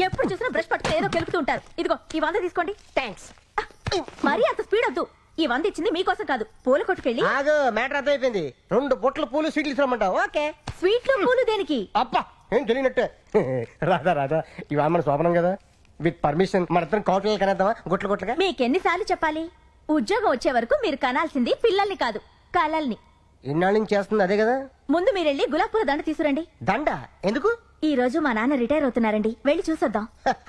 ఎప్పుడు చూసినా బ్రష్ పట్టుకుని ఏదో కెలుపుతూ ఉంటారు. ఇదిగో ఈ 100 తీసుకోండి. థ్యాంక్స్. మరీ అంత స్పీడ్ వద్దు. ఈ 100 ఇచ్చింది మీకోసం కాదు, పూల కొట్టుకెళ్ళి. ఆగు, మ్యాటర్ అర్థమైపోయింది. 2 బొట్లు పూలు స్వీట్లు ఇస్తామంటావు. ఓకే. స్వీట్లు పూలు దేనికి? అబ్బా ఏం తెలియనట్టే. రాధా ఇవాళ మన శోభనం కదా, విత్ పర్మిషన్ మన ఇద్దరం కాకులు కనేద్దామా గుట్లు గుట్లుగా? మీకెన్నిసార్లు చెప్పాలి? ఉద్యోగం వచ్చే వరకు మీరు కనాల్సింది పిల్లల్ని కాదు, కలల్ని. ఇన్నాళ్ళ నుంచి చేస్తుంది అదే కదా. ముందు మీరెళ్ళి గులాబ్ పూల దండ తీసుకురండి. దండ ఎందుకు? ఈ రోజు మా నాన్న రిటైర్ అవుతున్నారండి, వెళ్ళి చూసొద్దాం.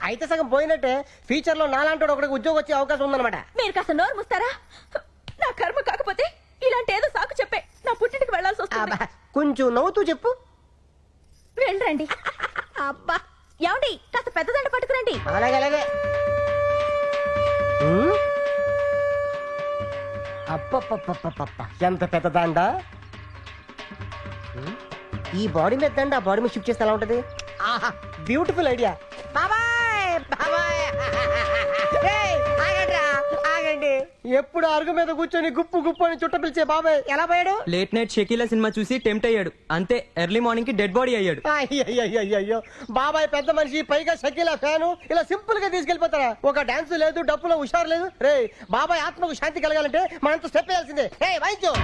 అయితే సగం పోయినట్టే. ఫ్యూచర్ లో నాలాంటి ఒకటికి ఉద్యోగం వచ్చే అవకాశం ఉందన్నమాట. మీరు కాస్త నోరు ముస్తారా? నా కర్మ కాకపోతే ఇలాంటి ఏదో సాకు చెప్పే నా పుట్టింటికి వెళ్లాల్సి వస్తుంది. కొంచెం నవ్వుతూ చెప్పు. వెళ్ళండి. అబ్బా ఏమండి, కాస్త పెద్ద దండ పట్టుకురండి. అలాగే అలాగే. అప్పప్ప ఎంత పెద్ద దండ. ఈ బాడీ మీద దండ ఆ బాడీ మీద షిఫ్ట్ చేస్తే ఎలా ఉంటది? ఆహా, బ్యూటిఫుల్ ఐడియా. బాబాయ్ బాబాయ్, ఆగండి. ఎప్పుడు అరుగు మీద కూర్చొని గుప్పు గుప్పు అని చుట్ట పిలిచే బాబాయ్ ఎలా పోయాడు? లేట్ నైట్ షకీలా సినిమా చూసి టెంప్ట్ అయ్యాడు, అంతే ఎర్లీ మార్నింగ్ కి డెడ్ బాడీ అయ్యాడు. అయ్యో బాబాయ్ పెద్ద మనిషి, పైగా షకీలా ఫ్యాను, ఇలా సింపుల్ గా తీసుకెళ్లిపోతారా? ఒక డాన్స్ లేదు, డప్పులో హుషారు లేదు. రే బాబాయ్ ఆత్మకు శాంతి కలగాలంటే మనంతా స్టెప్ వేయాల్సిందే. రే వాయించు.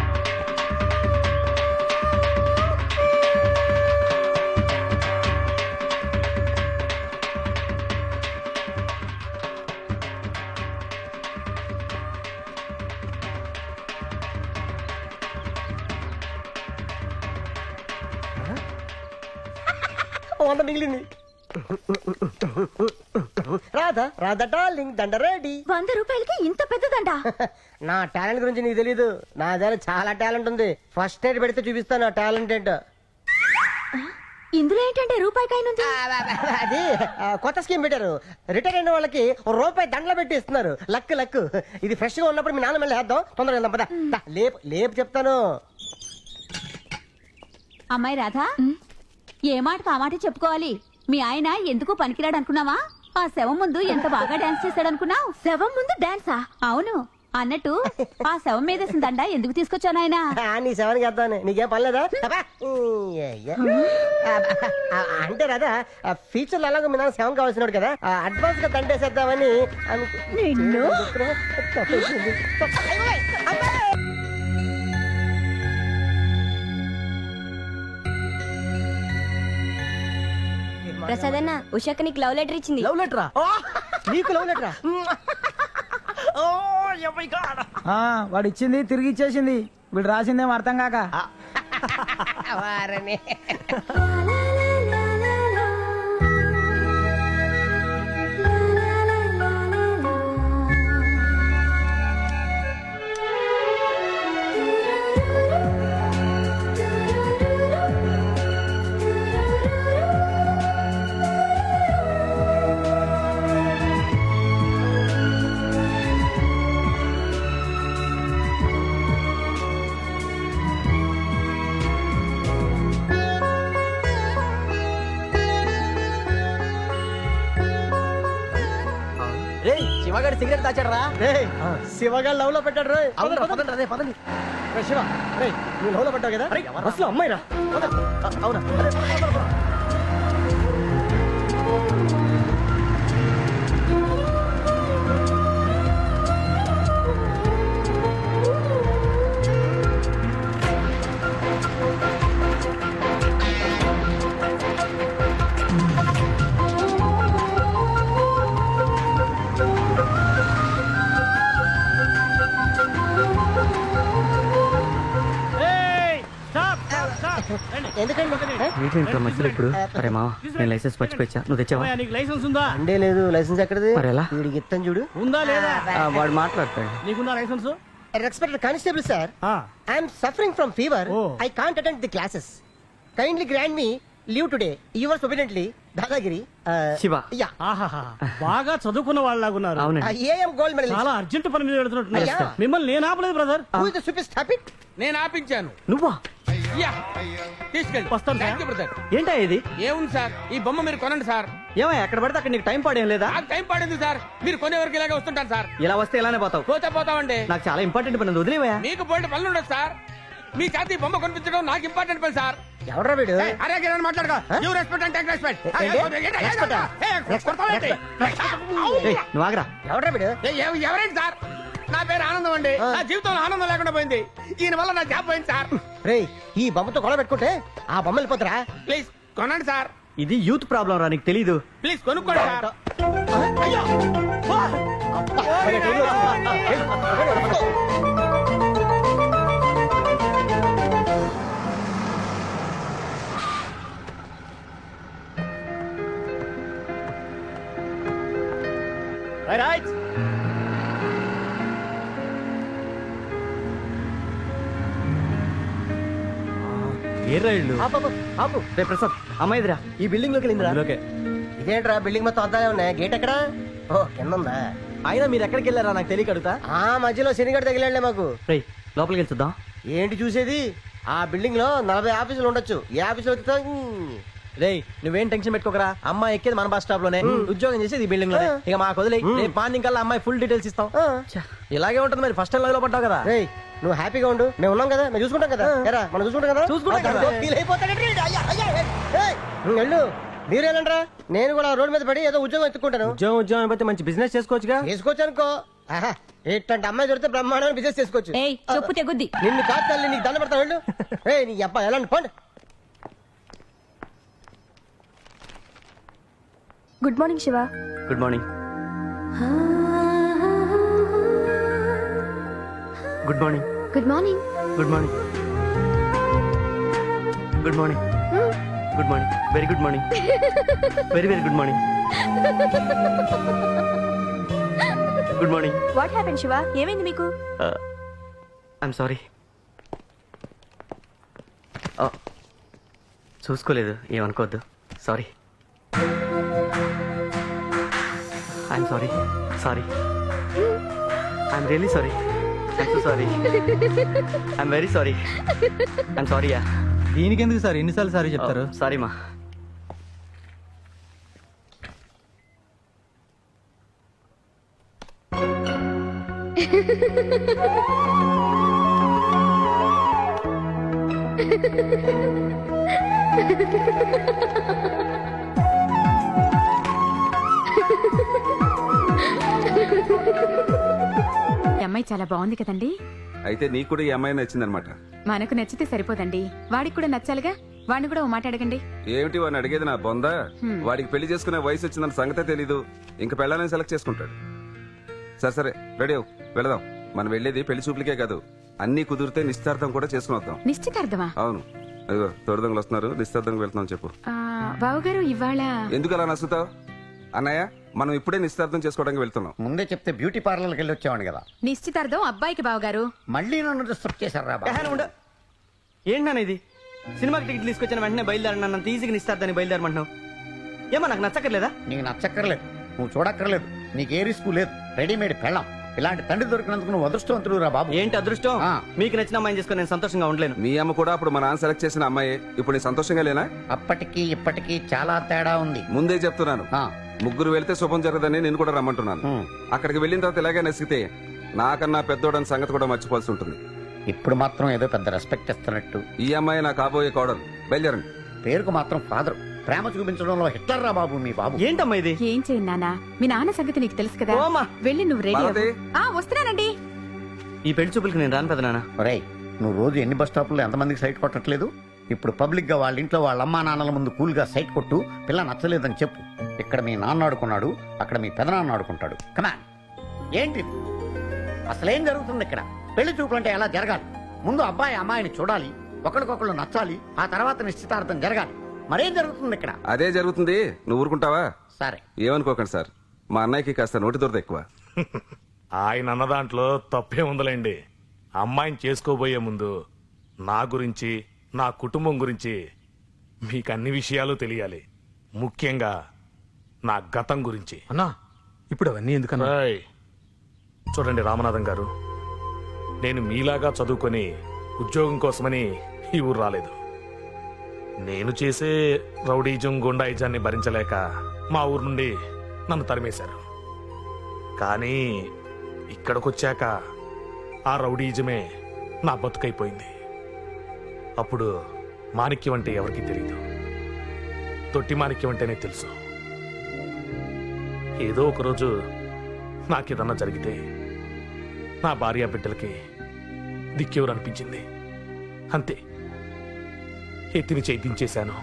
వంద మిగిలింది. రాధా డార్లింగ్, దండ రెడీ. 100 రూపాయలకి ఇంత పెద్ద దండ? నా టాలెంట్ గురించి నీకు తెలీదు. నా దగ్గర చాలా టాలెంట్ ఉంది. ఫస్ట్ ఎయిడ్ పెడితే చూపిస్తాను నా టాలెంట్ ఏంటో. ఇందులో ఏంటంటే రూపాయికాయనుంది. అది కొత్త స్కీమ్ పెట్టారు. రిటైర్ అయిన వాళ్ళకి రూపాయి దండలు పెట్టి ఇస్తున్నారు. Luck luck. ఇది ఫ్రెష్ గా ఉన్నప్పుడు మీ నాన్న మళ్ళీ వేద్దాం. తొందరగా వెళ్దాం పద. లేపు లేపు చెప్తాను. అమ్మాయి రాధా, ఏ మాటకు ఆ మాట చెప్పుకోవాలి. మీ ఆయన ఎందుకు పనికిరాడు అనుకున్నావా? ఆ శవం ముందు ఎంత బాగా డాన్స్ చేశాడు అనుకున్నావు? శవం ముందు డాన్సా? అవును. అన్నట్టు ఆ శవం మీద దండ ఎందుకు తీసుకొచ్చాను ఆయన? నీ శవానికి వేద్దామని. నీకేం పనిలేదా? అంటే రాదా, ఫ్యూచర్ లో అలాగే మీ నాన్న శవం కావాల్సినాడు కదా, అడ్వాన్స్ గా దండేసేద్దామని నిన్ను ప్రసాద్ అన్న, ఉషాక నీకు లవ్ లెటర్ ఇచ్చింది. లవ్ లెటరా? నీకు లవ్ లెటరా? వాడు ఇచ్చింది తిరిగి ఇచ్చేసింది. వీడు రాసిందేమో అర్థం కాక. శివగాడు సిగరెట్ దాచాడు రా. శివగా లవ్ లో పెట్టాడు. పదండి. శివ రే, నువ్వు లవ్ లో పెట్టావు కదా, అసలు అమ్మాయి రా. అవునా? ఎందుకండి మధ్యలో ఇప్పుడు? అరే మా, నేను లైసెన్స్ మర్చిపోయా. నువ్వు తెచ్చావా? లైసెన్స్ ఉందా? అండే లేదు. లైసెన్స్ ఎక్కడది? మరి ఎలా? వీడికి ఇస్తాను చూడు. ఉందా లేదా? వాడు మాట్లాడతాడు. నీకుందా license? Respected constable sir, I'm suffering from fever. I can't attend the classes. Kindly grant me leave today. Yours obediently Dadagiri Shiva. బాగా చదువుకున్న వాళ్ళలాగున్నారు. AM gold medal. చాలా అర్జెంట్ పని మీద వెళ్తున్నట్టు. మిమ్మల్ని నేను ఆపలేదు brother. Who is the stupid stopped? నేను ఆపించాను. నువ్వా? తీసుకెళ్ళి వస్తాను థాంక్యూ బ్రదర్. ఏంటా ఇది? ఏముంది సార్, ఈ బొమ్మ మీరు కొనండి సార్. ఏమయ్య, ఎక్కడ పడితే అక్కడ నీకు టైం పాడేం లేదా? నాకు టైం పడింది సార్. మీరు కొనే వరకు ఇలాగే వస్తుంటాను సార్. ఇలా వస్తే ఇలానే పోతావు. పోతామండి. నాకు చాలా ఇంపార్టెంట్ పని ఉంది, వదిలేవయ్యా. మీకు పోయిన పనులు ఉండదు సార్. మీ చేతి బొమ్మ కొనిపించడం నాకు ఇంపార్టెంట్ పని సార్. ఎవడ్రా వీడు అరే గిరణ్ మాట్లాడుకో. You respect and take respect. Respect ఆ? నువ్వు ఆగరా. ఎవడ్రా వీడు ఎవరేంటి సార్? నా పేరు ఆనందం అండి. నా జీవితంలో ఆనందం లేకుండా పోయింది. ఈయన వల్ల నా జాబ్ పోయింది సార్. రేయ్ ఈ బొమ్మతో గొడవ పెట్టుకుంటే ఆ బొమ్మ వెళ్ళిపోతారా? ప్లీజ్ కొనండి సార్. ఇది యూత్ ప్రాబ్లం రా, నీకు తెలీదు. ప్లీజ్ కొనుక్కోండి సార్. అయ్యో ఏ రైళ్ళు ఆపు. రే ప్రసాద్, అమ్మాయిదిరా. ఈ బిల్డింగ్ లోకి వెళ్ళిందిరా. అందులోకే. ఇదేంట్రా బిల్డింగ్ మొత్తం అద్దాలే ఉన్నాయి, గేట్ ఎక్కడా? ఓ కింద ఉందా? అయినా మీరు ఎక్కడికి వెళ్ళారా నాకు తెలియక అడుగుతా. ఆ మధ్యలో శనిగడ తగిలండి మాకు. రే లోపలికి వెళ్ళి చూద్దాం. ఏంటి చూసేది? ఆ బిల్డింగ్ లో 40 ఆఫీసులు ఉండొచ్చు. ఏ ఆఫీసులో రే నువ్వేం టెన్షన్ పెట్టుకోకరా, అమ్మాయి ఎక్కేది మన బస్ స్టాప్ లోనే, ఉద్యోగం చేసేది ఈ బిల్డింగ్ లోనే. ఇక మాకు వదిలే, రేపు మార్నింగ్ కల్లా అమ్మాయి ఫుల్ డీటెయిల్స్ ఇస్తాం. ఇలాగే ఉంటుంది మరి, ఫస్ట్ టైం లో పడ్డావు కదా. రేయ్ నువ్వు హ్యాపీగా ఉండు, మేము ఉన్నాం కదా, మేము చూసుకుంటాం కదా. ఎరా మనం చూసుకుంటాం కదా. ఫీల్ అయిపోతాడంటే వీడు. అయ్యా, అయ్యా, ఏయ్, వెళ్ళు. మీరు వెళ్ళండిరా, నేను కూడా రోడ్ మీద పడి ఏదో ఉద్యోగం ఎత్తుకుంటాను. ఉద్యోగం అయిపోతే మంచి బిజినెస్ చేసుకోవచ్చుగా. చేసుకోవచ్చు అనుకో. ఆహా, ఏంటంటే అమ్మాయి దొరికితే బ్రహ్మాండమైన బిజినెస్ చేసుకోవచ్చు. ఏయ్ చెప్పు తెగుద్ది. నిన్ను కాదు తల్లి, నీకు దండ పెడతాను. వెళ్ళు. ఏయ్ నీ అబ్బాయి ఎలా పోండి. Good morning Shiva. Good morning. Good morning. Good morning. Good morning. Good morning. Good morning. Very good morning. Very very good morning. Good morning. What happen Shiva? ఏమైంది మీకు? I'm sorry. చూసుకోలేదు, ఏమనుకోవద్దు. Sorry. I'm sorry. Sorry. I'm really sorry. I'm so sorry. I'm very sorry. I'm sorry yeah. దీనికి ఎందుకు sir ఎన్నిసార్లు sorry చెప్తారు? Sorry మా. ఈ అమ్మాయి చాలా బాగుంది కదండి. అయితే నీకు కూడా ఈ అమ్మాయి నచ్చిందనమాట. మనకు నచ్చితే సరిపోదండి, వాడికి కూడా నచ్చాలిగా. వాడిని కూడా ఓ మాట అడగండి. ఏమిటి వాడిని అడిగేది? నా బొందా? వాడికి పెళ్లి చేసుకునే వయసు వచ్చిందని సంగతే తెలీదు. ఇంక పెళ్ళాలని సెలెక్ట్ చేసుకుంటాడు. సరే సరే రెడీ అవు, వెళదాం. మనం వెళ్ళేది పెళ్లి చూపులకే కాదు, అన్ని కుదిరితే నిశ్చితార్థం కూడా చేసుకుని వద్దాం. నిశ్చితార్థమా? అవును. అదిగో తొడదంగులు వస్తున్నారు, నిశ్చితార్థంకి వెళ్తున్నాం. చెప్పు. బావగారు ఇవాళ ఎందుకు అలా నచ్చుతావు? అన్నయ్య మనం ఇప్పుడే నిశ్చితార్థం చేసుకోవడానికి వెళ్తున్నాం. ముందే చెప్తే బ్యూటీ పార్లర్కి వెళ్ళి వచ్చావాడు కదా. నిశ్చితార్థం అబ్బాయికి బావగారు. మళ్ళీ నన్ను డిస్టర్బ్ చేశారా? ఏంటి నాన్న ఇది? సినిమాకి టికెట్ తీసుకొచ్చిన వెంటనే బయలుదేరన్నా, అంత ఈజీగా నిస్తారని బయలుదేరమంటున్నావు. ఏమో నాకు నచ్చక్కర్లేదా? నీకు నచ్చక్కర్లేదు, నువ్వు చూడక్కర్లేదు, నీకు ఏ రిస్క్ లేదు. రెడీమేడ్ పెళ్ళాం. ఇలాంటి తండ్రి దొరికినందుకు నువ్వు అదృష్టవంతుడు రా బాబు. ఏంటి అదృష్టం? మీకు నచ్చిన అమ్మాయిని చేసుకుని నేను సంతోషంగా ఉండలేను. మీ అమ్మ కూడా అప్పుడు మా నాన్న సెలెక్ట్ చేసిన అమ్మాయి. ఇప్పుడు నేను సంతోషంగా లేనా? అప్పటికి ఇప్పటికీ చాలా తేడా ఉంది. ముందే చెప్తున్నాను, ముగ్గురు వెళ్తే శుభం జరగదని నేను కూడా రమ్మంటున్నాను. అక్కడికి వెళ్ళిన తర్వాత ఇలాగే నసిగితే నాకన్నా పెద్దోడని సంగతి కూడా మర్చిపోవాల్సి ఉంటుంది. ఇప్పుడు మాత్రం ఏదో పెద్ద రెస్పెక్ట్ ఇస్తున్నట్టు. ఈ అమ్మాయి నా కాబోయే కోడలు. బయలుదేరండి. పేరుకు మాత్రం ఫాదర్, ప్రేమ చూపించడంలో హిట్లర్ రా బాబు మీ బాబు. ఏంటమ్మా ఇది? ఏం చేయి నాన్న, మీ నాన్న సంగతి నీకు తెలుసు కదా. వెళ్ళి నువ్వు రెడీ భారతి. వస్తున్నానండి. ఈ పెళ్లి చూపులకి నేను రాను పెద్ద నాన్న. ఒరేయ్, నువ్వు రోజు ఎన్ని బస్ స్టాప్లో ఎంతమందికి సైట్ కొట్టట్లేదు? ఇప్పుడు పబ్లిక్ గా వాళ్ళ ఇంట్లో వాళ్ళ అమ్మా నాన్నల ముందు కూల్ గా సైట్ కొట్టు. పిల్ల నచ్చలేదని చెప్పు. ఇక్కడ మీ నాన్న ఆడుకున్నాడు, అక్కడ మీ పెదనాన్న ఆడుకుంటాడు. కమాన్. ఏంటి అసలేం జరుగుతుంది ఇక్కడ? పెళ్లి చూపులంటే ఎలా జరగాలి? ముందు అబ్బాయి అమ్మాయిని చూడాలి, ఒకరికొకళ్ళు నచ్చాలి, ఆ తర్వాత నిశ్చితార్థం జరగాలి. మరేం జరుగుతుంది ఇక్కడ? అదే జరుగుతుంది. నువ్వు ఊరుకుంటావా? సరే. ఏమనుకోకండి సార్, మా అన్నయ్యకి కాస్త నోటి దొరద ఎక్కువ. ఆయన అన్న దాంట్లో తప్పే ఉందలేండి. అమ్మాయిని చేసుకోబోయే ముందు నా గురించి, నా కుటుంబం గురించి మీకు అన్ని విషయాలు తెలియాలి. ముఖ్యంగా నా గతం గురించి. అన్నా ఇప్పుడు అవన్నీ ఎందుకన్నా? చూడండి రామనాథం గారు, నేను మీలాగా చదువుకొని ఉద్యోగం కోసమని ఈ ఊరు రాలేదు. నేను చేసే రౌడీజం గుండాయిజాన్ని భరించలేక మా ఊరు నుండి నన్ను తరిమేశారు. కానీ ఇక్కడికొచ్చాక ఆ రౌడీజమే నా బతుకైపోయింది. అప్పుడు మాణిక్యం అంటే ఎవరికీ తెలియదు. తొట్టి మాణిక్యం అంటేనే తెలుసు. ఏదో ఒకరోజు నాకేదన్నా జరిగితే నా భార్య బిడ్డలకి దిక్కెవరు అనిపించింది. అంతే, ఎత్తిని చేయించేశాను.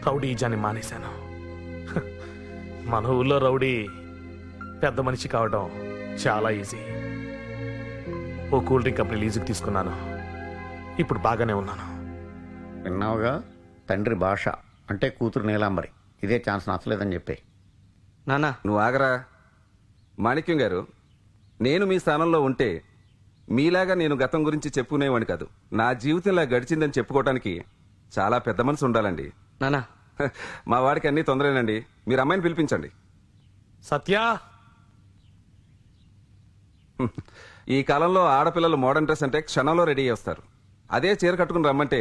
రౌడీ ఈజాన్ని మానేశాను. మన ఊళ్ళో రౌడీ పెద్ద మనిషి కావడం చాలా ఈజీ. ఓ కూల్ డ్రింక్ కంపెనీ లీజుకి తీసుకున్నాను. ఇప్పుడు బాగానే ఉన్నాను. విన్నావుగా, తండ్రి భాష అంటే కూతురు నీలాంబరి. ఇదే ఛాన్స్ నచ్చలేదని చెప్పి. నానా నువ్వు ఆగరా. మాణిక్యం గారు, నేను మీ స్థానంలో ఉంటే మీలాగా నేను గతం గురించి చెప్పుకునేవాడిని కాదు. నా జీవితం ఇలా గడిచిందని చెప్పుకోవడానికి చాలా పెద్ద మనసు ఉండాలండి. నానా మా వాడికి అన్ని తొందరేనండి. మీరు అమ్మాయిని పిలిపించండి. సత్య, ఈ కాలంలో ఆడపిల్లలు మోడర్న్ డ్రెస్ అంటే క్షణంలో రెడీ చేస్తారు. అదే చీర కట్టుకుని రమ్మంటే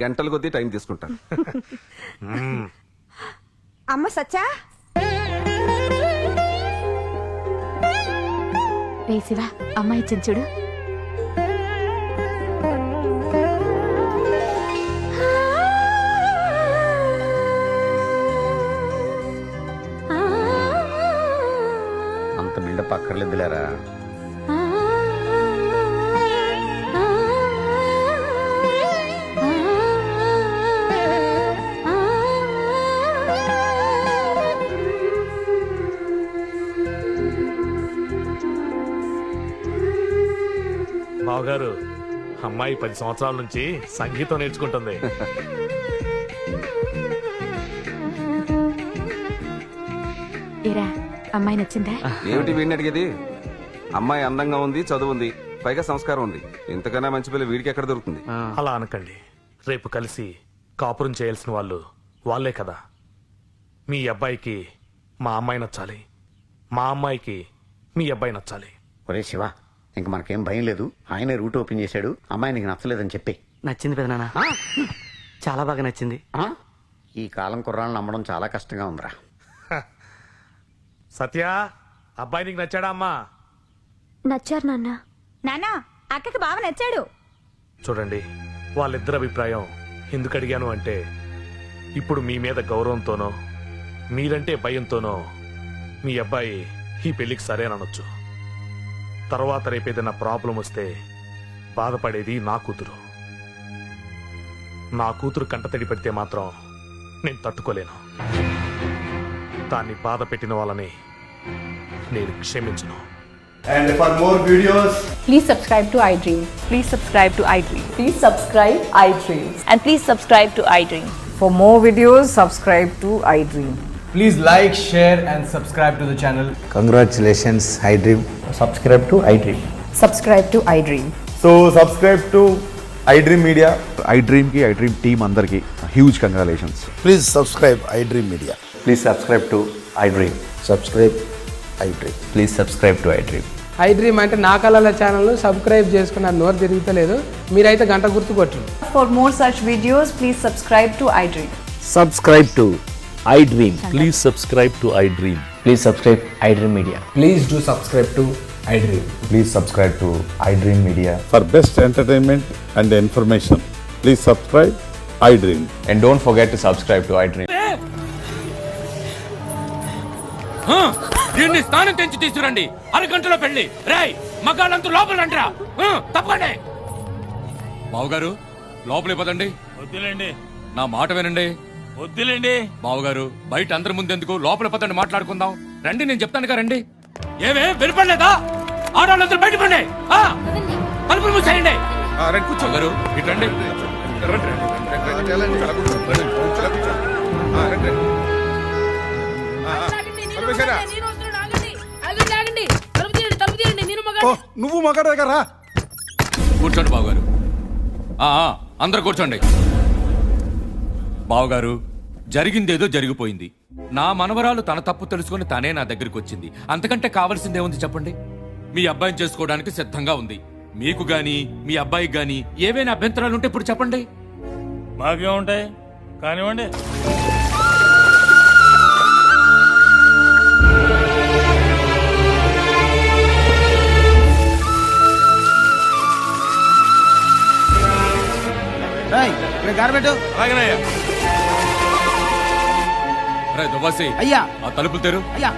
గంటల కొద్దీ టైం తీసుకుంటారు. అమ్మ సచ్చా, రే శివ, అమ్మాయి ఇచ్చింది చూడు. అంత బిల్డప్ అక్కర్లేదులేరా. బావగారు, అమ్మాయి 10 సంవత్సరాల నుంచి సంగీతం నేర్చుకుంటుంది. ఏరా, అమ్మాయి నచ్చిందా? ఏమిటి వీడిని అడిగేది? అమ్మాయి అందంగా ఉంది, చదువుంది, పైగా సంస్కారం ఉంది. ఇంతకన్నా మంచి పిల్ల వీడికి ఎక్కడ దొరుకుతుంది? అలా అనకండి. రేపు కలిసి కాపురం చేయాల్సిన వాళ్ళు వాళ్ళే కదా. మీ అబ్బాయికి మా అమ్మాయి నచ్చాలి, మా అమ్మాయికి మీ అబ్బాయి నచ్చాలి. ఒరే శివ, ఇంక మనకేం భయం లేదు. ఆయనే రూట్ ఓపెన్ చేశాడు. అమ్మాయి నీకు నచ్చలేదని చెప్పి. నచ్చింది పెదనాన్న, చాలా బాగా నచ్చింది. ఈ కాలం కుర్రాళ్ళని నమ్మడం చాలా కష్టంగా ఉందిరా. సత్య, అబ్బాయి నీకు నచ్చాడా అమ్మా? నచ్చారు నాన్న. నానా అక్కకి బాగా నచ్చాడు. చూడండి, వాళ్ళిద్దరి అభిప్రాయం ఎందుకు అడిగాను అంటే, ఇప్పుడు మీ మీద గౌరవంతోనో మీరంటే భయంతోనో మీ అబ్బాయి ఈ పెళ్లికి సరేననొచ్చు. తర్వాత రేపేదైనా ప్రాబ్లం వస్తే బాధపడేది నా కూతురు. నా కూతురు కంటతడి పెడితే మాత్రం నేను తట్టుకోలేను. దాన్ని బాధ పెట్టిన వాళ్ళని నేను క్షమించను. And for more videos, Please subscribe to iDream. Please subscribe to iDream. Please subscribe iDream. And please subscribe to iDream. For more videos, subscribe to iDream. Please like, share and subscribe to the channel. congratulations, iDream. Subscribe to iDream. Subscribe to iDream. So subscribe to iDream Media. iDream ki iDream team andarki huge congratulations. Please subscribe iDream Media. Please subscribe to iDream. Subscribe iDream. Please subscribe to iDream. iDream అంటే నా కళల channel subscribe చేసుకున్న నోరు తిరుగుతలేదు. మీరైతే గంట గుర్తు కొట్టండి. For more such videos, please subscribe to iDream. Subscribe to iDream. Please subscribe to iDream. Please subscribe iDream Media. Please do subscribe to iDream. Please subscribe to iDream Media. For best entertainment and information, please subscribe iDream. And don't forget to subscribe to iDream. దీన్ని స్నానం తెంచి తీసుకురండి. అరగంటలో పెళ్లి. రేయ్, మగాళ్ళంతా లోపల రండిరా. తప్పండి. బావగారు, లోపలి పదండి. వద్దులేండి, నా మాట వినండి. వద్దులేండి బావగారు, బయట అందరి ముందెందుకు, లోపల పదండి, మాట్లాడుకుందాం. రండి, నేను చెప్తానుగా, రండి. ఏమే వినపడలేదా? ఆడవాళ్ళందరూ బయట పండి. తలుపులు మూసేయండి. రండి, కూర్చోగారు, ఇటు రండి. నువ్వు మగాడు దగ్గర రా. కూర్చోండి బావగారు. అందరు కూర్చోండి. బావగారు, జరిగిందేదో జరిగిపోయింది. నా మనవరాలు తన తప్పు తెలుసుకుని తనే నా దగ్గరికి వచ్చింది. అంతకంటే కావాల్సిందేముంది చెప్పండి? మీ అబ్బాయిని చేసుకోవడానికి సిద్ధంగా ఉంది. మీకు గాని మీ అబ్బాయికి గాని ఏవైనా అభ్యంతరాలు ఉంటే ఇప్పుడు చెప్పండి. మాకేముంటాయి, కానివ్వండి. పెట్టు. అలాగేనయ్యా. రే దుబాసి, అయ్యా ఆ తలుపులు తెరు. అయ్యా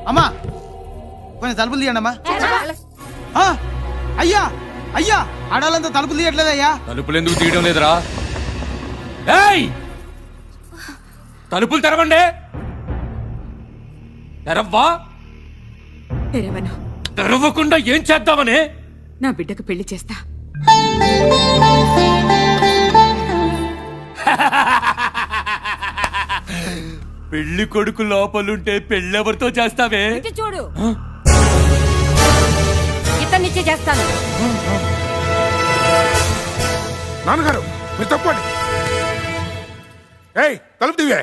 అమ్మా కొంచెం తలుపులు తీయండి అమ్మా. అయ్యా అయ్యా ఆడాలంతా తలుపులు తీయట్లేదయ్యా. తలుపులు ఎందుకు తీయడం లేదురా? ఏయ్, తలుపులు తెరవండి. తెరవ్వా? తెరవను. తెరవకుండా ఏం చేద్దామని? నా బిడ్డకు పెళ్లి చేస్తా. పెళ్లి కొడుకు లోపలుంటే పెళ్ళెవరితో చేస్తావే? చూడు, ఇతన్నిచ్చే చేస్తాను. నాన్నగారు మీరు తప్పండి. ఏయ్ తలుపు దివే.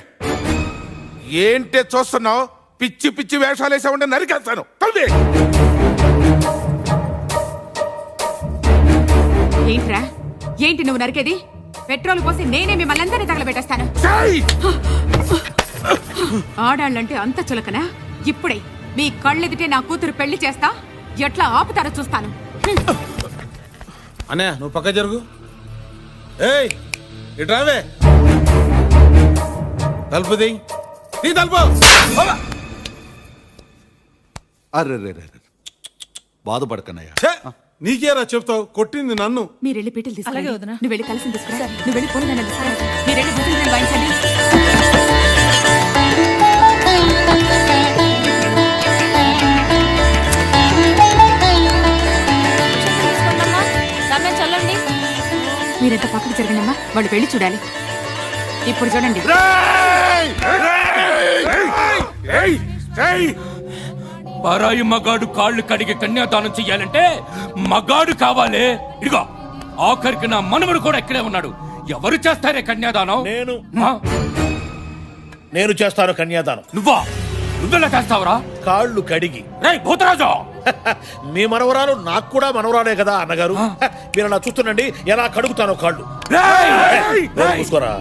ఏంటే చూస్తున్నావు? పిచ్చి పిచ్చి వేషాలు వేసామంటే నరికేస్తాను. తలుపు తీయ్. ఏంట్రా, ఏంటి నువ్వు నరికేది? పెట్రోల్ పోసి నేనే మిమ్మల్ని అందరినీ తగలబెట్టేస్తాను. ఆడాళ్ళంటే అంత చులకనా? ఇప్పుడే మీ కళ్ళెదిటే నా కూతురు పెళ్లి చేస్తా. ఎట్లా ఆపుతారో చూస్తాను. అన్నయ్య నువ్వు పక్క జరుగు. ఏయ్ ఇట్రావే. తలుపు ది. తలుపు. అరే బాధపడకనయ్యా. నీకేరా చెప్తావు? కొట్టింది నన్ను. మీరు వెళ్ళి పీటలు తీసుకురండి. నువ్వు వెళ్ళి కలిసి తీసుకురా. నువ్వు వెళ్ళి పోనీ తీసుకురా. మీరు వెళ్ళి భోజనం వాయించండి. మీరంతా పక్కకు జరగండి అమ్మా. వాళ్ళు వెళ్ళి చూడాలి. ఇప్పుడు చూడండి. పరాయి మగాడు కాళ్ళు కడిగి కన్యాదానం చెయ్యాలంటే మగాడు కావాలి. ఇదిగో ఆఖరికి నా మనవడు కూడా ఇక్కడే ఉన్నాడు. ఎవరు చేస్తారే కన్యాదానం? నేను చేస్తాను కన్యాదానం. నువ్వా? నువ్వెలా చేస్తావురా? కాళ్ళు కడిగి. రేయ్ భూతరాజు, మీ మనవరాలు నాకు కూడా మనవరాలే కదా అన్నగారు. మీరు అలా చూస్తుండండి ఎలా కడుగుతానో కాళ్ళు. చూసుకోరా.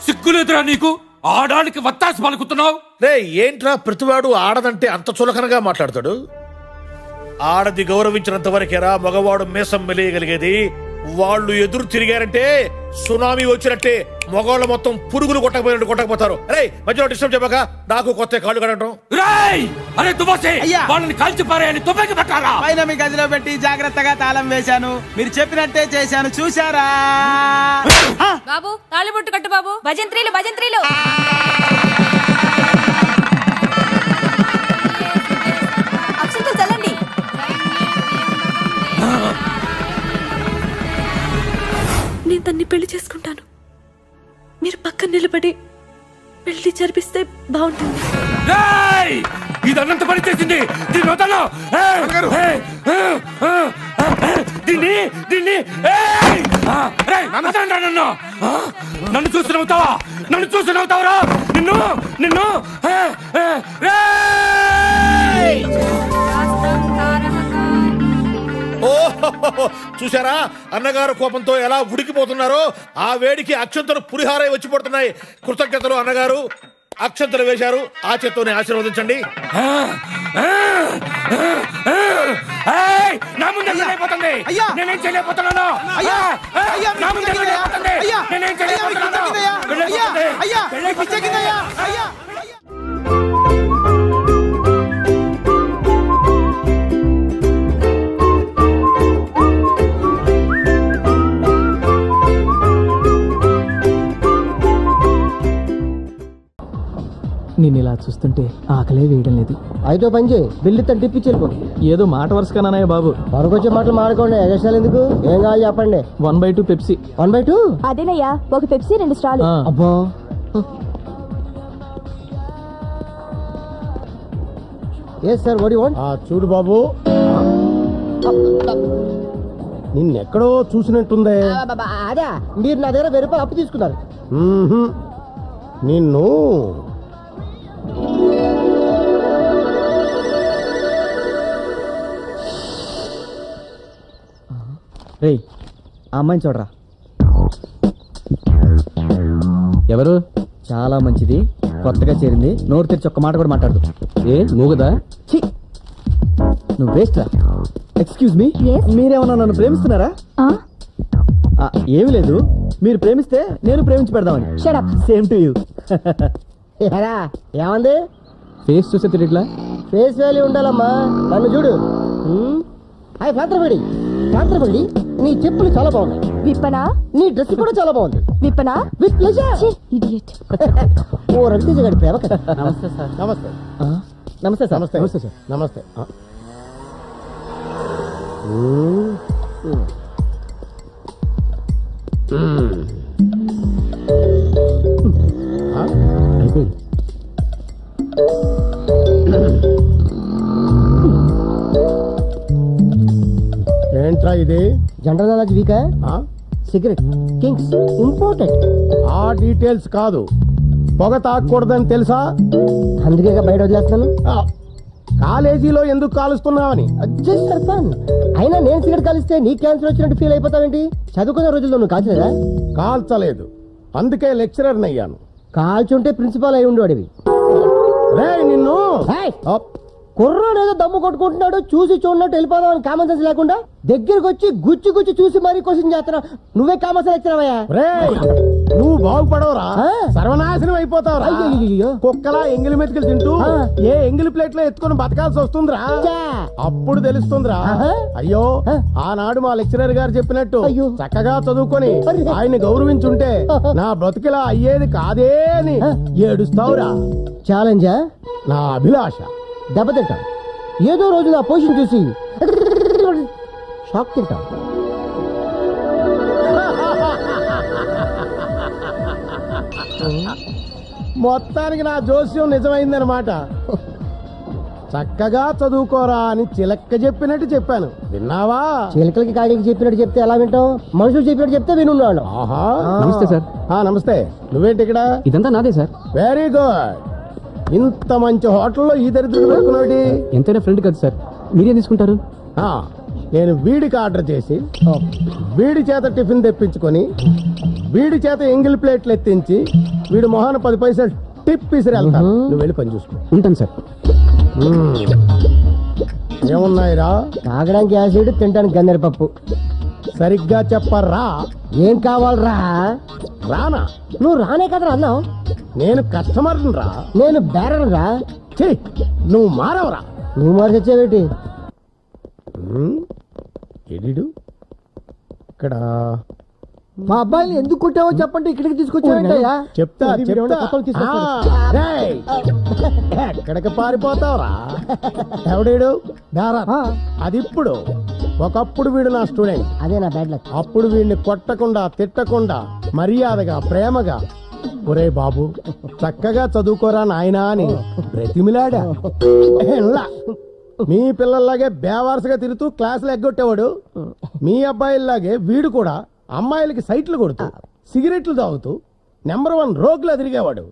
సిగ్గులేదురా నీకు? ఆడానికి వత్తాసి పలుకుతున్నావు. రే ఏంట్రా ప్రతివాడు ఆడదంటే అంత చులకనగా మాట్లాడతాడు? ఆడది గౌరవించినంత వరకేరా మగవాడు మీసం మెలియగలిగేది. వాళ్ళు ఎదురు తిరిగారంటే సునామీ వచ్చినట్టే మగవాళ్ళు మొత్తం పురుగులు కొట్టకపోతారు. అరే మధ్యలో డిస్టర్బ్ చెప్పక నాకు కొత్త కాళ్ళు కడటం. వాళ్ళని కాల్చి పారేయని తుపాకి పెట్టాలా? పైన మీ గదిలో పెట్టి జాగ్రత్తగా తాళం వేశాను. మీరు చెప్పినట్టే చేశాను. చూశారా? బాబు తాళిబొట్టు కట్టు బాబు. భజంత్రీలు భజంత్రీలు. అక్షంతలు చల్లండి. నేను తన్ని పెళ్లి చేసుకుంటాను. మీరు పక్కన నిలబడి పెళ్లి జరిపిస్తే బాగుంటుంది. ఇదన్నంత పని చేసింది. దీన్ని వదలను. నన్ను చూసి నవ్వుతావా? నన్ను చూసి నవ్వుతావరా? నిన్ను చూసారా అన్నగారు కోపంతో ఎలా ఉడికిపోతున్నారో? ఆ వేడికి అక్షంతలు పులిహారై వచ్చి పడుతున్నాయి. కృతజ్ఞతలు అన్నగారు. అక్షంతలు వేశారు. ఆ చేత్తోనే ఆశీర్వదించండి. నా ముందు అయిపోతుంది. నేనేం చేయలేకపోతున్నాను. నేను ఇలా చూస్తుంటే ఆకలే వేయడం లేదు. అయితే పని చేయి, బిల్లు తగ్గిపించి వెళ్ళిపో. ఏదో మాట వరుసగానయ్య బాబు. మరొకొచ్చే మాటలు మాడుకోండి. ఎగస్టాలు ఎందుకు? ఏం కావాలి చెప్పండి. 1/2 పెప్సీ. 1/2? అదేనయ్యా, ఒక పెప్సీ 2 స్ట్రాలు. అబ్బో yes sir. What you want? చూడు బాబు, నిన్నెక్కడో చూసినట్టుందే. అదా, మీరు నా దగ్గర 1000 రూపాయలు అప్పు తీసుకున్నారు. నిన్ను రేయ్ ఆ అమ్మాయిని చూడరా. ఎవరు? చాలా మంచిది, కొత్తగా చేరింది, నోరు తెరిచి ఒక్క మాట కూడా మాట్లాడదు. ఏ మూగదా? నువ్వు వేస్ట్. ఎక్స్క్యూజ్ మీ, మీరేమన్నా నన్ను ప్రేమిస్తున్నారా? ఏమి లేదు, మీరు ప్రేమిస్తే నేను ప్రేమించి పెడదామని. Same to you. ఏమంది? ఫేస్ చూసే తిరిగిట్లా ఫేస్ వాల్యూ ఉండాలమ్మా. నన్ను చూడు. హాయ్ పాత్రపడి, పాత్రపడి నీ చెప్పులు చాలా బాగున్నాయి. విప్పనా? నీ డ్రెస్ కూడా చాలా బాగుంది. విప్పనా? With pleasure. ఇడియట్. ఓ రవితేజ గారి ప్రేమ కదా. నమస్తే సార్. నమస్తే. నమస్తే సార్. నమస్తే. నమస్తే సార్. నమస్తే. అయిపోయింది. ఏంట్రా ఇది? జనరల్ నాలెడ్జ్ వీకా? Cigarette kings important. ఆ డీటెయిల్స్ కాదు, పొగ తాగకూడదని తెలుసా? అందుకే బయట వదిలేస్తున్నాను. కాలేజీలో ఎందుకు కాలుస్తున్నావని. Just for fun. అయినా నేను సిగరెట్ కాలిస్తే నీ క్యాన్సర్ వచ్చినట్టు ఫీల్ అయిపోతావేంటి? చదువుకునే రోజుల్లో నువ్వు కాల్చలేదా? కాల్చలేదు, అందుకే లెక్చరర్ అయ్యాను. కాల్చుంటే ప్రిన్సిపాల్ అయి ఉండేవాడివి. నిన్ను కుర్రాడు ఏదో దమ్ము కొట్టుకుంటున్నాడు, చూసి చూడనట్టు వెళ్ళిపోదాం అని కామన్ సెన్స్ లేకుండా దగ్గరకు వచ్చి గుచ్చి గుచ్చి చూసి మరీ క్వశ్చన్ చేస్తున్నావు. నువ్వే కామన్ సెన్స్ లెక్చరవయ్యా. నువ్వు బాగుపడవరా, సర్వనాశనం అయిపోతావురా. కుక్కలా ఎంగిలి మెతుకులు తింటూ ఏ ఎంగిలి ప్లేట్ లో ఎత్తుకొని బతకాల్సి వస్తుందిరా. అప్పుడు తెలుస్తుందిరా. అయ్యో, ఆనాడు మా లెక్చరర్ గారు చెప్పినట్టు చక్కగా చదువుకొని ఆయన్ని గౌరవించుంటే నా బ్రతికిలా అయ్యేది కాదే అని ఏడుస్తావురా. ఛాలెంజా? నా అభిలాష. దెబ్బతింటాం. ఏదో రోజు నా పొజిషన్ చూసి షాక్ తింటాం. మొత్తానికి నా జోస్యం నిజమైందనమాట. చక్కగా చదువుకోరా అని చిలక్క చెప్పినట్టు చెప్పాను, విన్నావా? చిలకలకి కాకి చెప్పినట్టు చెప్తే ఎలా వింటాం? మనుషులు చెప్పినట్టు చెప్తే వినున్నాడు. నమస్తే సార్. నమస్తే. నువ్వేంటి ఇక్కడ? ఇదంతా నాదే సార్. Very good. ఇంత మంచి హోటల్లో ఈ దరిద్రుడు పెట్టుకున్నాడు. ఎంతైనా ఫ్రెండ్ కదా సార్, మీరేం తీసుకుంటారు? నేను వీడికి ఆర్డర్ చేసి వీడి చేత టిఫిన్ తెప్పించుకొని వీడి చేత ఎంగిల్ ప్లేట్లు ఎత్తించి వీడి మొహాన 10 పైసలు టిప్ ఇసిరి వెళ్తాను. నువ్వు వెళ్ళి పని చూసుకో. ఉంటాను సార్. ఏమున్నాయిరా? తాగడానికి యాసిడ్, తినడానికి గన్నేరు పప్పు. సరిగ్గా చెప్పరా. ఏం కావాలరా? రానా? నువ్వు రానే కదరా అన్నావు. నేను కస్టమర్ రా. నేను బేరర్ రా. నువ్వు మారవరా. నువ్వు మార్చొచ్చావేటి? ఎడిడు ఇక్కడ మా అబ్బాయిని ఎందుకు కొట్టావో చెప్పండి. ఇక్కడికి తీసుకొచ్చావా? చెప్తా. ఎక్కడికి పారిపోతావురా? ఎవడీడు? అది ఇప్పుడు. ఒకప్పుడు వీడు నా స్టూడెంట్. అదే నా బ్యాడ్ లక్. అప్పుడు వీడిని కొట్టకుండా తిట్టకుండా మర్యాదగా ప్రేమగా ఒరే బాబు చక్కగా చదువుకోరా నాయనా అని బ్రతిమిలాడా. మీ పిల్లల్లాగే బేవారసుగా తిరుగుతూ క్లాసులు ఎగ్గొట్టేవాడు. మీ అబ్బాయిల్లాగే వీడు కూడా అమ్మాయిలకి సైట్లు కొడుతూ సిగరెట్లు తాగుతూ నెంబర్ 1 రోగులా తిరిగేవాడు.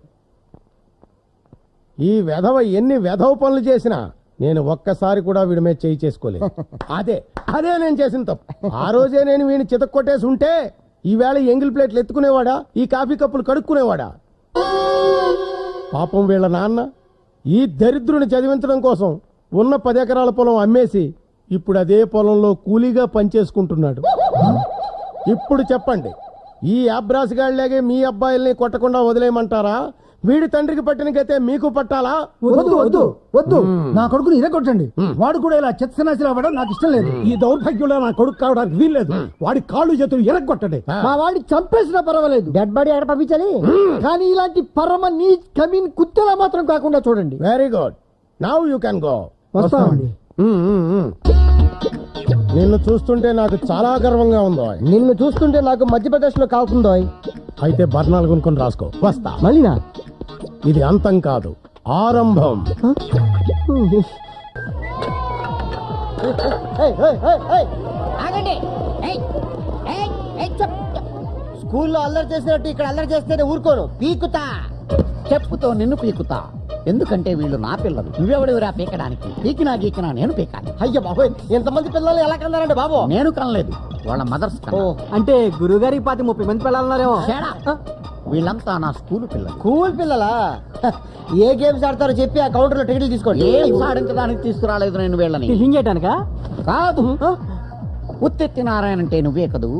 ఈ వెధవ ఎన్ని వెధవ పనులు చేసినా నేను ఒక్కసారి కూడా వీడి మీద చేయి చేసుకోలేదు. అదే నేను చేసిన తప్పు. ఆ రోజే నేను వీడిని చితక్కొట్టేసి ఉంటే ఈవేళ ఎంగిల్ ప్లేట్లు ఎత్తుకునేవాడా, ఈ కాఫీ కప్పులు కడుక్కునేవాడా? పాపం వీళ్ళ నాన్న ఈ దరిద్రుని చదివించడం కోసం ఉన్న 10 ఎకరాల పొలం అమ్మేసి ఇప్పుడు అదే పొలంలో కూలీగా పనిచేసుకుంటున్నాడు. ఇప్పుడు చెప్పండి, ఈ అబ్రాసిగాళ్లాగే మీ అబ్బాయిల్ని కొట్టకుండా వదిలేయమంటారా? వీడి తండ్రికి పట్టిన గతే మీకు పట్టాలా? వద్దు వద్దు వద్దు. నా కొడుకుని ఇదే కొట్టండి. వాడు కూడా ఇలా చెత్తనాశలు అవ్వడం నాకు ఇష్టం లేదు. ఈ దౌర్భాగ్యంలో నా కొడుకు కావడానికి వీల్లేదు. వాడి కాళ్ళు చేతులు ఎరగొట్టండి. మా వాడిని చంపేసినా పర్వాలేదు, డెడ్ బాడీ ఎక్కడ పంపించాలి. కానీ ఇలాంటి పరమ నీ కమీన్ కుత్తెలా మాత్రం కాకుండా చూడండి. Very good. Now you can go. వస్తామండి. నిన్ను చూస్తుంటే నాకు చాలా గర్వంగా ఉందో. నిన్ను చూస్తుంటే నాకు మధ్యప్రదేశ్ లో కాకుందో. అయితే బర్ణాలు కొనుక్కొని రాసుకో. వస్తా. మళ్ళీనా? ఇది అంతం కాదు, ఆరంభం. స్కూల్లో అల్లరి చేసినట్టు ఇక్కడ అల్లరి చేస్తేనే ఊరుకోను, పీకుతా. చెప్పుతో నిన్ను పీకుతా. ఎందుకంటే వీళ్ళు నా పిల్లలు. నువ్వెవడివిరా పీకడానికి? పీకినా గీకినా నేను పీకాలి. అయ్యో బాబోయ్, ఎంతమంది పిల్లల్ని ఎలా కన్నారండి బాబు? నేను కనలేదు, వాళ్ళ మదర్స్. అంటే గురుగారికి 30 మంది పిల్లలున్నారేమో. వీళ్ళంతా నా స్కూల్ పిల్లలు. కూల్ పిల్లలా? ఏ గేమ్స్ ఆడతారో చెప్పి ఆ కౌంటర్ లో టికెట్లు తీసుకోండి. గేమ్స్ ఆడించడానికి తీసుకురాలేదు నేను వీళ్ళని. హింగేటానికా? కాదు, ఉత్తెత్తి నారాయణ అంటే నువ్వే కదూ?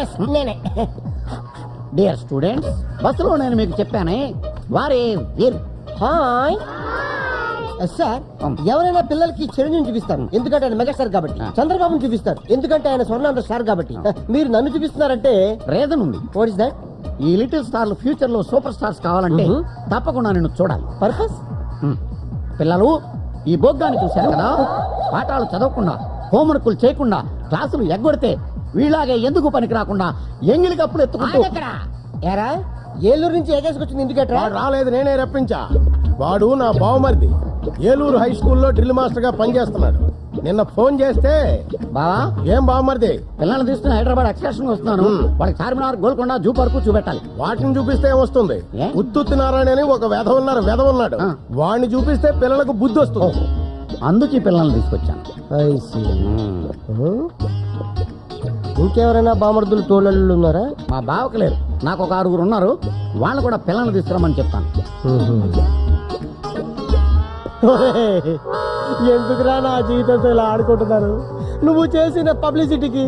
ఎస్, నేనే. డియర్ స్టూడెంట్స్, బస్సులో నేను మీకు చెప్పానే, వారే వీరు. Hi sir. ఎవరైనా పిల్లలకి చిరంజీవిని చూపిస్తారు ఎందుకంటే ఆయన మెగాస్టార్ కాబట్టి, చంద్రబాబుని చూపిస్తారు ఎందుకంటే ఆయన స్వర్ణాంధ్ర స్టార్ కాబట్టి. మీరు నన్ను చూపిస్తున్నారంటే రీజన్ ఉంది. What is that? ఈ లిటిల్ స్టార్లు ఫ్యూచర్ లో సూపర్ స్టార్స్ కావాలంటే తప్పకుండా నేను చూడాలి. పర్పస్? పిల్లలు, ఈ బొగ్గాన్ని చూశారు కదా, పాఠాలు చదవకుండా హోంవర్కులు చేయకుండా క్లాసులు ఎగ్గొడితే వీళ్ళాగే ఎందుకు పనికి రాకుండా ఎంగిలి కప్పులు ఎత్తుకుంటూ ఏరా ఏలూరు నుంచి ఎగేసుకొచ్చింది ఎందుకట్రా? రాలేదు, నేనే రప్పించా. వాడు నా బావమరిది ఏలూరు హై స్కూల్లో డ్రిల్ మాస్టర్ గా పనిచేస్తున్నాడు. నిన్న ఫోన్ చేస్తే, బావా ఏం బావమరిది, పిల్లల్ని తీసుకుని హైదరాబాద్ ఎక్స్కర్షన్ వస్తున్నాను, వాళ్ళకి చార్మినార్, గోల్కొండ, జూ పార్కు చూపెట్టాలి. వాటిని చూపిస్తే వస్తుంది. ఉత్తుత్తి నారాయణ అని ఒక వెధ ఉన్నాడు, వాడిని చూపిస్తే పిల్లలకు బుద్ధి వస్తుంది. అందుకే పిల్లల్ని తీసుకొచ్చాను. ఇంకెవరైనా బామర్దులు తోళ్ళు ఉన్నారా? మా బావకు లేరు, నాకు ఒక 6 ఉన్నారు. వాళ్ళు కూడా పిల్లల్ని తీసుకురమ్మని చెప్తాను. ఎందుకురా నా జీవితంతో ఇలా ఆడుకుంటున్నారు? నువ్వు చేసిన పబ్లిసిటీకి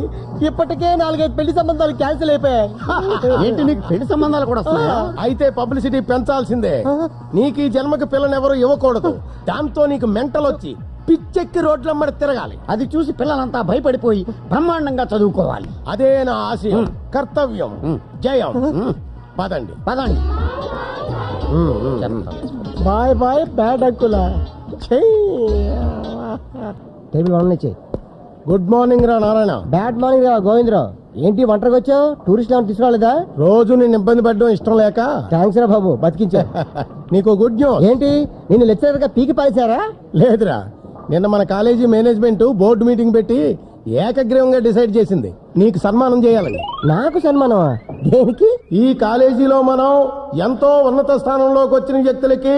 ఇప్పటికే 4-5 పెళ్లి సంబంధాలు క్యాన్సిల్ అయిపోయాయి. ఏంటి, నీకు పెళ్లి సంబంధాలు కూడా వస్తున్నాయా? అయితే పబ్లిసిటీ పెంచాల్సిందే. నీకు ఈ జన్మకి పిల్లనెవరూ ఇవ్వకూడదు. దాంతో నీకు మెంటల్ వచ్చి పిచ్చెక్కి రోడ్లమ్మడి తిరగాలి. అది చూసి పిల్లలంతా భయపడిపోయి బ్రహ్మాండంగా చదువుకోవాలి. అదే నా ఆశయం, కర్తవ్యం, జయం. పదండి పదండి. బాయ్ బాయ్ బ్యాడ్ అంకులా. టేబుల్ వన్ నుంచి. గుడ్ మార్నింగ్ రా నారాయణ. బ్యాడ్ మార్నింగ్ రా గోవిందరావు. ఏంటి ఒంటరికి వచ్చావు? టూరిస్ట్ ఏమైనా తీసుకురాలేదా? రోజు నేను ఇబ్బంది పెట్టడం ఇష్టం లేక. థ్యాంక్స్ రా బాబు, బతికించా. నీకు గుడ్ న్యూస్. ఏంటి, నిన్ను లెక్చరర్ గా పీకి పారేశారా? లేదురా, నిన్న మన కాలేజీ మేనేజ్మెంట్ బోర్డు మీటింగ్ పెట్టి ఏకగ్రీవంగా డిసైడ్ చేసింది నీకు సన్మానం చేయాలని. నాకు సన్మానమా? దేనికి? ఈ కాలేజీలో మనం ఎంతో ఉన్నత స్థానంలోకి వచ్చిన వ్యక్తులకి,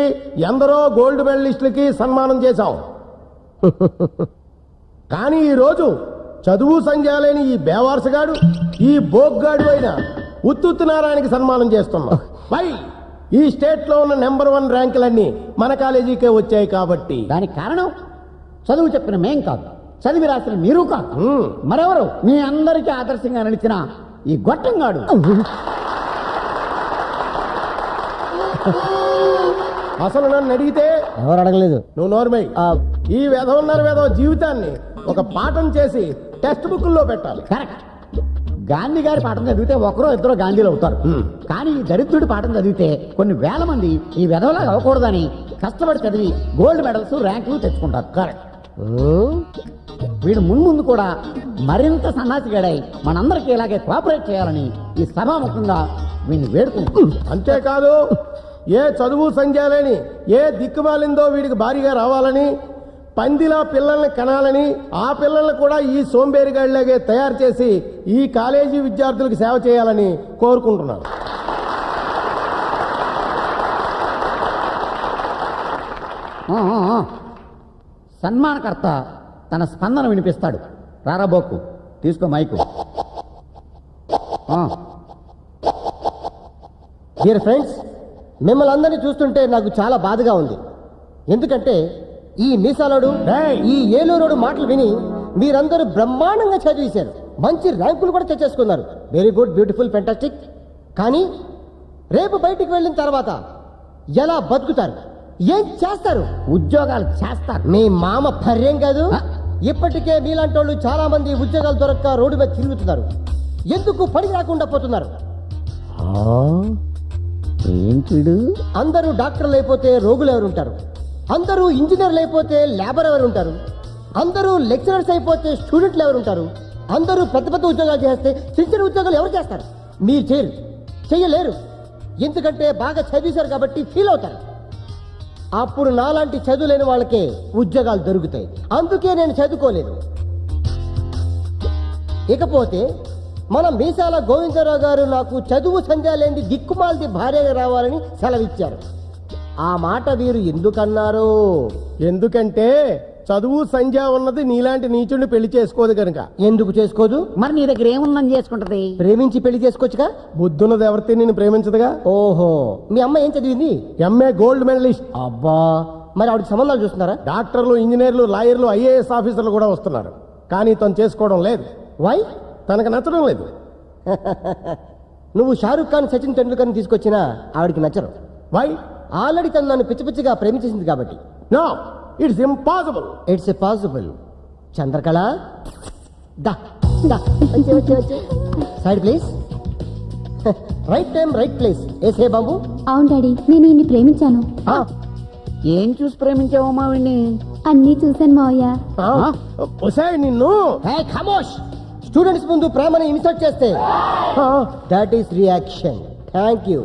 ఎందరో గోల్డ్ మెడలిస్టులకి సన్మానం చేశాం. కానీ ఈ రోజు చదువు సంధ్యాలేని ఈ బేవార్సగాడు, ఈ బోగ్గాడు అయిన ఉత్తుత్తి నారాయణకి సన్మానం చేస్తున్నాం. పై ఈ స్టేట్ లో ఉన్న నెంబర్ 1 ర్యాంకులన్నీ మన కాలేజీకే వచ్చాయి కాబట్టి. దానికి కారణం చదువు చెప్పిన మేం కాదు, చదివి రాసిన మీరు కాదు, మరెవరు? మీ అందరికీ ఆదర్శంగా నిలిచిన ఈ గొట్టంగాడు. అసలు నన్ను అడిగితే ఎవరు అడగలేదు. నువ్వు నోర్మై. ఈ వేధ జీవితాన్ని ఒక పాఠం చేసి టెక్స్ట్ బుక్ లో పెట్టాలి. కరెక్ట్. గాంధీ గారి పాఠం చదివితే ఒకరో ఇద్దరు గాంధీలు అవుతారు. కానీ ఈ దరిద్రుడి పాఠం చదివితే కొన్ని వేల మంది ఈ వెధవలాగా అవ్వకూడదని కష్టపడి చదివి గోల్డ్ మెడల్స్, ర్యాంకులు తెచ్చుకుంటారు. కరెక్ట్. వీడు ముందు కూడా మరింత సన్నాసిగాడై మనందరికీ ఇలాగే కోఆపరేట్ చేయాలని ఈ సభాముఖంగా వీడిని వేడుకుంటాం. అంతేకాదు, ఏ చదువు సంధ్యాలేని ఏ దిక్కుమాలిందో వీడికి భారీగా రావాలని, పందిలా పిల్లల్ని కనాలని, ఆ పిల్లల్ని కూడా ఈ సోంబేరిగాడిలాగే తయారు చేసి ఈ కాలేజీ విద్యార్థులకు సేవ చేయాలని కోరుకుంటున్నాను. సన్మానకర్త తన స్పందన వినిపిస్తాడు. రారాబోకు, తీసుకో మైకు. డియర్ ఫ్రెండ్స్, మిమ్మల్ని అందరినీ చూస్తుంటే నాకు చాలా బాధగా ఉంది. ఎందుకంటే ఈ మీసాలోడు, ఈ ఏలూరోడు మాటలు విని మీరందరూ బ్రహ్మాండంగా చదివేశారు, మంచి ర్యాంకులు కూడా తెచ్చేసుకున్నారు. Very good, beautiful, fantastic. కానీ రేపు బయటికి వెళ్ళిన తర్వాత ఎలా బతుకుతారు? ఏం చేస్తారు? ఉద్యోగాలు చేస్తారు. మీ మామ పర్యం కాదు. ఇప్పటికే మీలాంటి వాళ్ళు చాలా మంది ఉద్యోగాలు దొరక్క రోడ్డు మీద తిరుగుతున్నారు. ఎందుకు పని రాకుండా పోతున్నారు? ఏంటిడు? అందరూ డాక్టర్లు అయిపోతే రోగులు ఎవరు ఉంటారు? అందరూ ఇంజనీర్లు అయిపోతే లేబర్ ఎవరు ఉంటారు? అందరూ లెక్చరర్స్ అయిపోతే స్టూడెంట్లు ఎవరు ఉంటారు? అందరూ పెద్ద పెద్ద ఉద్యోగాలు చేస్తే చిన్న చిన్న ఉద్యోగాలు ఎవరు చేస్తారు? మీరు చెయ్యలేరు. ఎందుకంటే బాగా చదివేశారు కాబట్టి ఫీల్ అవుతారు. అప్పుడు నాలాంటి చదువు లేని వాళ్ళకే ఉద్యోగాలు దొరుకుతాయి. అందుకే నేను చదువుకోలేదు. ఇకపోతే మన మీసాల గోవిందరావు గారు నాకు చదువు సంధ్య లేని దిక్కుమాలది భార్యగా రావాలని సెలవిచ్చారు. ఆ మాట వీరు ఎందుకన్నారు? ఎందుకంటే చదువు సంధ్య ఉన్నది నీలాంటి నీచుడిని పెళ్లి చేసుకోదు కనుక. ఎందుకు చేసుకోదు? మరి నీ దగ్గర ఏముందని చేసుకుంటది? ప్రేమించి పెళ్లి చేసుకోవచ్చుగా. బుద్ధున్నది ఎవరితే నేను ప్రేమించదుగా. ఓహో, మీ అమ్మ ఏం చదివింది? MA gold medalist. అబ్బా, మరి ఆవిడకి సంబంధాలు చూస్తున్నారా? డాక్టర్లు, ఇంజనీర్లు, లాయర్లు, ఐఏఎస్ ఆఫీసర్లు కూడా వస్తున్నారు. కానీ తను చేసుకోవడం లేదు. వై? తనకు నచ్చడం లేదు. నువ్వు షారూక్ ఖాన్, సచిన్ టెండూల్కర్ తీసుకొచ్చినా ఆవిడకి నచ్చరు. వై? ఆల్రెడీ తను నన్ను పిచ్చి పిచ్చిగా ప్రేమించేసింది కాబట్టి. No, it's impossible. It's a possible. Chandrakala, దా దా, వచ్చే side please. Right time right place. ఏసే బాబు. అవును డాడీ, నేను ఈయన్ని ప్రేమించాను. ఏం చూసి ప్రేమించావు మావిని? అన్నీ చూశాను మావయ్య. ఒసేయ్ నిన్ను. హే ఖమోష్! స్టూడెంట్స్ ముందు ప్రేమని ఇన్సల్ట్ చేస్తే that is reaction. Thank you.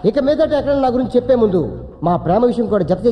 ఇక మీదట ఎక్కడ నా గురించి చెప్పే ముందు మా ప్రేమ విషయం కూడా జప్తి